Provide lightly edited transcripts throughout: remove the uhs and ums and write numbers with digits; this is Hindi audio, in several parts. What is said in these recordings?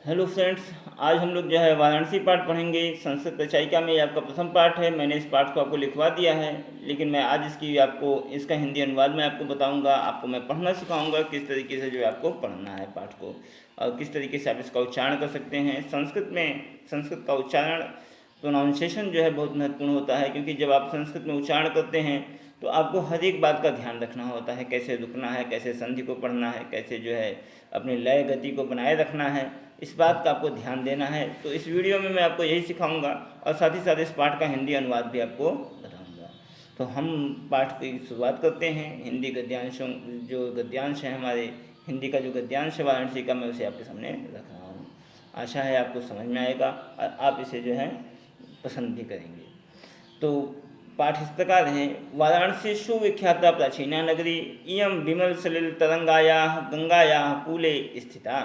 हेलो फ्रेंड्स, आज हम लोग जो है वाराणसी पाठ पढ़ेंगे। संस्कृत परिचायिका में ये आपका प्रथम पाठ है। मैंने इस पाठ को आपको लिखवा दिया है, लेकिन मैं आज इसका हिंदी अनुवाद में आपको बताऊंगा। आपको मैं पढ़ना सिखाऊंगा किस तरीके से जो है आपको पढ़ना है पाठ को, और किस तरीके से आप इसका उच्चारण कर सकते हैं। संस्कृत का उच्चारण प्रोनाउंसिएशन जो है बहुत महत्वपूर्ण होता है, क्योंकि जब आप संस्कृत में उच्चारण करते हैं तो आपको हर एक बात का ध्यान रखना होता है। कैसे रुकना है, कैसे संधि को पढ़ना है, कैसे जो है अपनी लय गति को बनाए रखना है, इस बात का आपको ध्यान देना है। तो इस वीडियो में मैं आपको यही सिखाऊंगा, और साथ ही साथ इस पाठ का हिंदी अनुवाद भी आपको बताऊंगा। तो हम पाठ की शुरुआत करते हैं। हिंदी गद्यांशों जो गद्यांश है हमारे हिंदी का जो गद्यांश है वाराणसी का, मैं उसे आपके सामने रख रहा हूँ। आशा है आपको समझ में आएगा और आप इसे जो है पसंद भी करेंगे। तो पाठ इस प्रकार है। वाराणसी सुविख्याता प्राचीना नगरी इयं विमल सलिल तरंगायाः गंगायाः कूले स्थिता।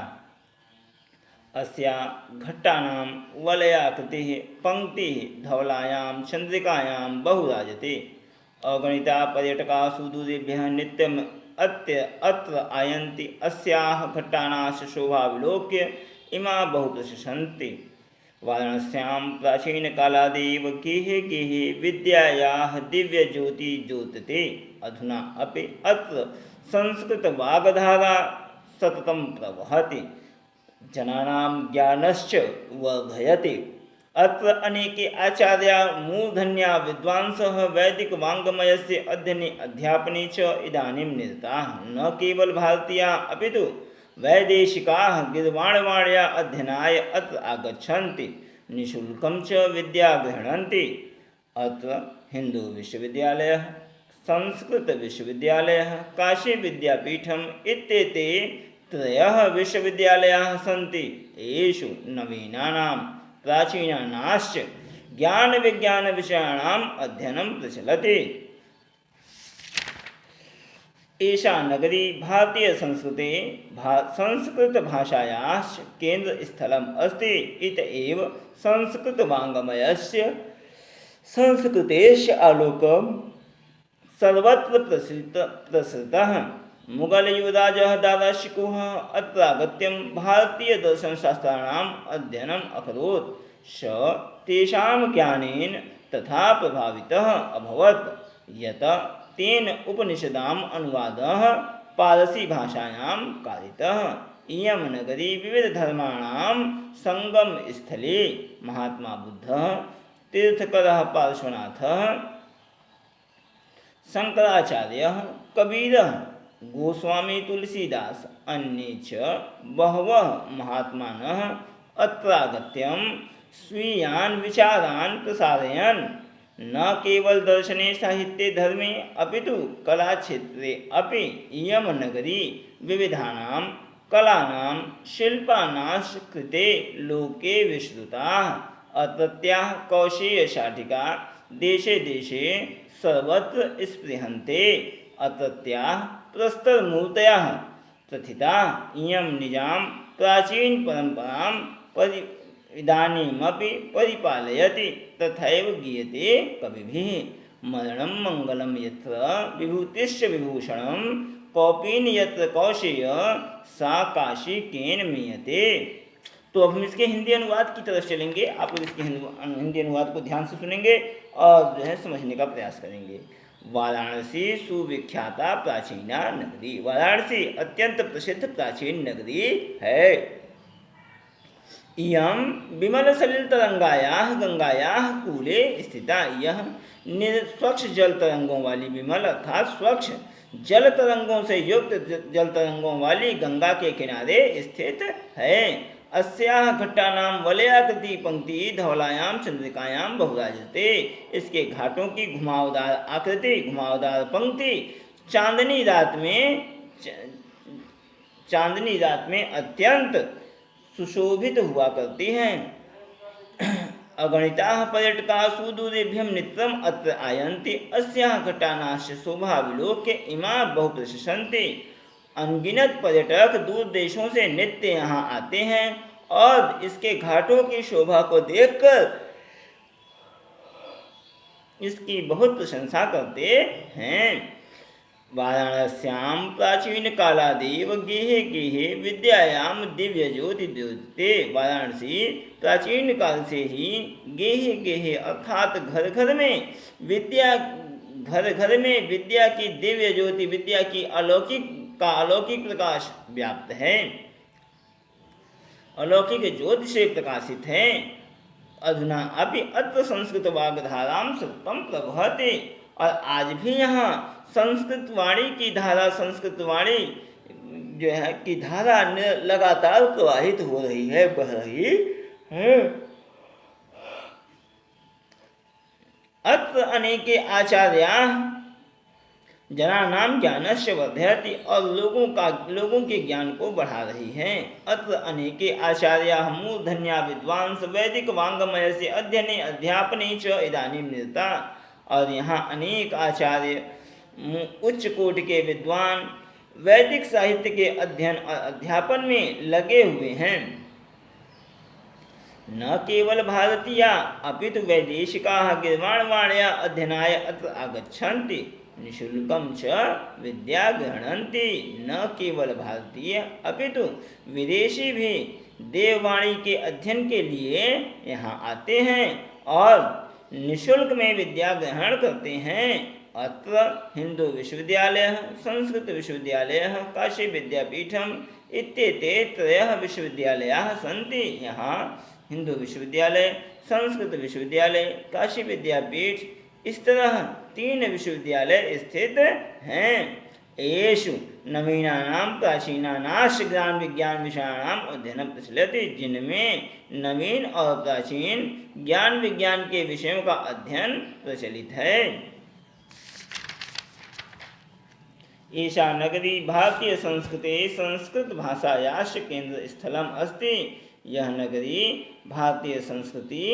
अस्या घट्टानां वलयाकृतिः पंक्तिः धवलायां चंद्रिकायां बहुराजते। अगणिता पर्यटकाः सुदूरेभ्यः नित्यम् अत्र आयन्ति। अस्याः घट्टानाश्च शोभा विलोक्य इमा बहुप्रशंसन्ति। वाराणस्यां प्राचीनकालादेव गेहे गेहे विद्यायाः दिव्यज्योति ज्योतते। अधुना अपि अत्र संस्कृतवाग्धारा सततं प्रवहति। जनानां ज्ञानश्च वर्धयते। अत्र अनेके आचार्या मूर्धन्या विद्वांसः वैदिकवाङ्मयस्य अध्ययने अध्यापने च इदानीं निरताः। न केवल भारतीयाः अपितु वैदेशिकाः गीर्वाणवाण्या अध्ययनाय अत्र आगच्छन्ति। निःशुल्कं च विद्या गृह्णन्ति। अत्र हिन्दू विश्वविद्यालयः, संस्कृत विश्वविद्यालयः, काशी विद्यापीठम् इत्येते त्रयः विश्वविद्यालयाः सन्ति। येषु नवीनानां प्राचीनानाश्च ज्ञानविज्ञानविषयाणाम् अध्ययनं प्रचलति। एषा नगरी संस्कृतभाषायाः केन्द्रस्थलम् अस्ति। इत एव संस्कृतवाङ्मयस्य संस्कृतेस्य आलोकं सर्वत्र प्रसृतः। मुगलयुवराजः दाराशिकोः अत्रागत्यं भारतीयदर्शनशास्त्राणाम् अध्ययनम् अकरोत्। स तेषां ज्ञानेन तथा प्रभावितः अभवत् यत् तेन उपनिषदाम् अनुवादः पारसीभाषायां कारितः। इयं नगरी विविधधर्माणां सङ्गमस्थले। महात्मा बुद्धः, तीर्थंकरः पार्श्वनाथः, शंकराचार्यः, कबीरः, गोस्वामी तुलसीदास, अन्ये च बहवः महात्मानः अत्रागत्यं स्वीयान् विचारान् प्रसारयन्। न केवल दर्शने साहित्ये धर्मे अपितु कलाक्षेत्रे अपि इयं नगरी विविधानां कलानां शिल्पानां कृते लोके विश्रुता। अत्रत्याः कौशेयशाटिका देशे देशे सर्वत्र स्पृहन्ते। अत्रत्याः प्रस्तरमूर्तयः प्रथिताः। इयं निजां प्राचीनपरम्परां इदानीमपि परिपालयति। तथैव गीयते कविभिः। मरणं मङ्गलं यत्र विभूतिश्च विभूषणं कौपीन यत्र कौशेय सा काशी केन मीयते। तो अब हम इसके हिंदी अनुवाद की तरफ चलेंगे। आप लोग इसके हिंदी अनुवाद को ध्यान से सुनेंगे और जो है समझने का प्रयास करेंगे। वाराणसी सुविख्याता प्राचीना नगरी। वाराणसी अत्यंत प्रसिद्ध प्राचीन नगरी है। इयं विमल सलिल तरंगायाः गंगायाः कूले स्थिता। यह स्वच्छ जल तरंगों वाली, विमल अर्थात स्वच्छ जल तरंगों से युक्त जल तरंगों वाली गंगा के किनारे स्थित है। अस्याः घट्टानां वलयाकृति पंक्ति धवलायां चंद्रिकायां बहुराजते। इसके घाटों की घुमावदार आकृति, घुमावदार पंक्ति चांदनी रात में अत्यंत सुशोभित हुआ करती हैं। अगणिताः पर्यटकाः सुदूरेभ्यः नित्यम् अत्र आयन्ति। अस्याः घट्टानाश्च शोभा विलोक्य इमा बहुप्रशंसन्ति। अनगिनत पर्यटक दूर देशों से नित्य यहाँ आते हैं और इसके घाटों की शोभा को देखकर इसकी बहुत प्रशंसा करते हैं। वाराणस्यां प्राचीनकालादेव गेहे गेहे विद्यायां दिव्य ज्योति द्योतते। वाराणसी प्राचीन काल से ही गेहे गेहे अर्थात घर घर में विद्या, घर घर में विद्या की दिव्य ज्योति, विद्या की अलौकिक प्रकाश व्याप्त है, अलौकिक ज्योति से प्रकाशित है। अधुना अभी अत्र संस्कृत वाग्धाराम सत्तम प्रवहते, और आज भी यहाँ संस्कृत वाणी की धारा, संस्कृत वाणी जो है की धारा लगातार प्रवाहित हो रही है, बह रही है। अत्र अनेके आचार्या जनानां ज्ञानस्य वर्धयति, और लोगों के ज्ञान को बढ़ा रही हैं। अत्र अनेके आचार्याः मूर्धन्या विद्वांस वैदिक वाङ्मयस्य अध्ययने अध्यापने च इदानीं निरता, और यहाँ अनेक आचार्य उच्च कोटि के विद्वान वैदिक साहित्य के अध्ययन और अध्यापन में लगे हुए हैं। न केवल भारतीया अपितु वैदेशिकाः गीर्वाणवाण्या अध्ययनाय अत्र आगच्छन्ति निःशुल्कं च विद्या गृह्णन्ति। न केवल भारतीय अपितु विदेशी भी देववाणी के अध्ययन के लिए यहाँ आते हैं और निःशुल्क में विद्या ग्रहण करते हैं। अत्र हिंदू विश्वविद्यालय, संस्कृत विश्वविद्यालय, काशी विद्यापीठम इत्येते त्रयः विश्वविद्यालयाः सन्ति। यहाँ हिंदू विश्वविद्यालय, संस्कृत विश्वविद्यालय, काशी विद्यापीठ, इस तरह 3 विश्वविद्यालय स्थित हैं। येषु नवीनानां प्राचीनानाश्च ज्ञान विज्ञान विषयाणां अध्ययनं प्रचलति, जिनमें नवीन और प्राचीन ज्ञान विज्ञान के विषयों का अध्ययन प्रचलित है। एषा नगरी भारतीय संस्कृते संस्कृत भाषायाश्च केंद्र स्थलम अस्ति। यह नगरी भारतीय संस्कृति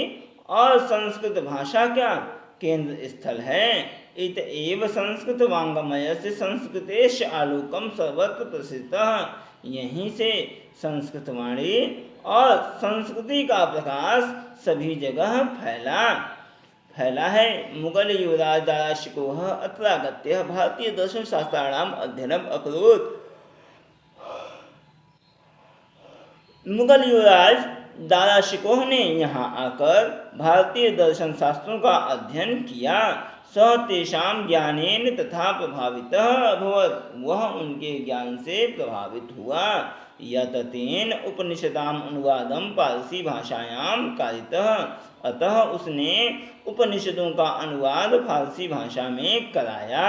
और संस्कृत भाषा का केंद्र स्थल है। इत एव संस्कृत वाङ्मयस्य संस्कृतेश आलोकम सर्वत्र प्रसिद्धः। यहीं से संस्कृत वाणी और संस्कृति का प्रकाश सभी जगह फैला है। मुगल युवराज दाराशिकोह अत्रागत्य भारतीय दर्शन शास्त्राणाम अध्ययनम अकरोत्। मुगल युवराज दाराशिकोह ने यहाँ आकर भारतीय दर्शन शास्त्रों का अध्ययन किया। सः तेषां ज्ञानेन तथा प्रभावितः अभवत्, वह उनके ज्ञान से प्रभावित हुआ। यत् तेन उपनिषदाम अनुवादम पारसी भाषायां कारितः, अतः उसने उपनिषदों का अनुवाद फारसी भाषा में कराया।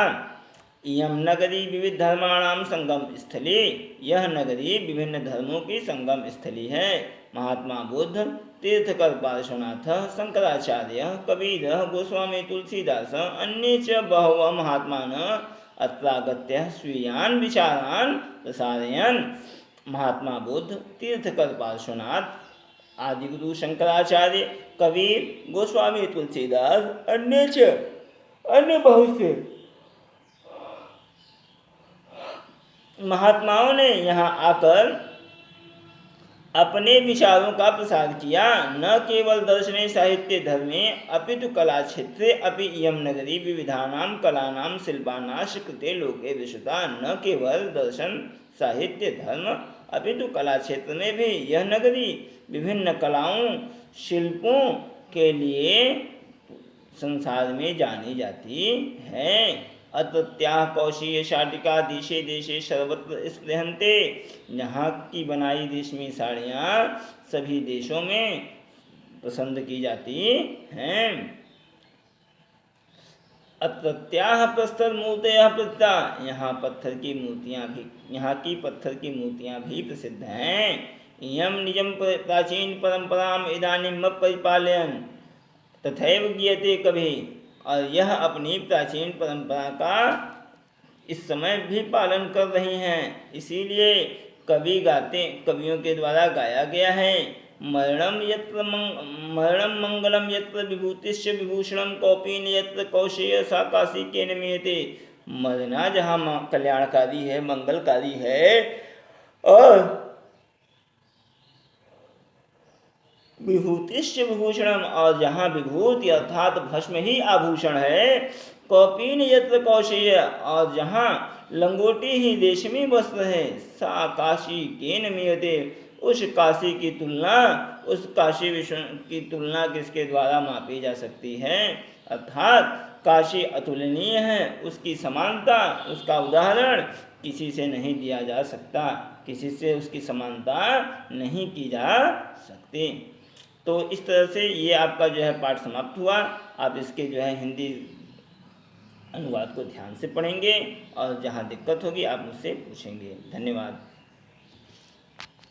इयं नगरी विविध धर्माणां संगम स्थली, यह नगरी विभिन्न धर्मों की संगम स्थली है। महात्मा बुद्ध, तीर्थकर पार्श्वनाथ, शंकराचार्य, कबीर, गोस्वामी तुलसीदास, अन्ये च बहवः महात्मानः अत्रागत्य स्वीयान् विचारान् प्रसारयन्। महात्मा बुद्ध, तीर्थकर पार्श्वनाथ, आदिगुरु शंकराचार्य, कबीर, गोस्वामी तुलसीदास, अन्य बहुत से महात्माओं ने यहाँ आकर अपने विचारों का प्रसार किया। न केवल दर्शने साहित्य धर्मे अपितु कला क्षेत्रे अपि इयं नगरी विविधानां कलानां शिल्पानाश्च कृते लोके विश्रुता। न केवल दर्शन साहित्य धर्म अपितु कला क्षेत्र में भी यह नगरी विभिन्न कलाओं शिल्पों के लिए संसार में जानी जाती है। अतत्याः कौशीय शाटिका देशे देशे सर्वत्र स्पृहन्ते, यहाँ की बनाई रेशमी साड़ियाँ सभी देशों में पसंद की जाती हैं। अतत्याः प्रस्तर मूर्तयः प्रसिद्धा, यहाँ की पत्थर की मूर्तियाँ भी प्रसिद्ध हैं। इयं निजं प्राचीन परंपराम इदानीं परिपालयन् तथैव गीयते कभी, और यह अपनी प्राचीन परंपरा का इस समय भी पालन कर रही हैं। इसीलिए कवियों के द्वारा गाया गया है। मरणं मंगलम यत्र विभूतिश्च विभूषणं कौपीन यत्र कौशेय सा काशी केन मीयते। मरना जहाँ कल्याणकारी है, मंगलकारी है, और विभूतिश्च विभूषणम, और जहाँ विभूति अर्थात भस्म ही आभूषण है। कौपीन यत्र कौशेय, और जहाँ लंगोटी ही देशमी वस्त्र है, सा काशी केन मीयते। उस काशी की तुलना, उस काशी विश्व की तुलना किसके द्वारा मापी जा सकती है? अर्थात काशी अतुलनीय है, उसकी समानता, उसका उदाहरण किसी से नहीं दिया जा सकता, किसी से उसकी समानता नहीं की जा सकती। तो इस तरह से ये आपका जो है पाठ समाप्त हुआ। आप इसके जो है हिंदी अनुवाद को ध्यान से पढ़ेंगे और जहाँ दिक्कत होगी आप मुझसे पूछेंगे। धन्यवाद।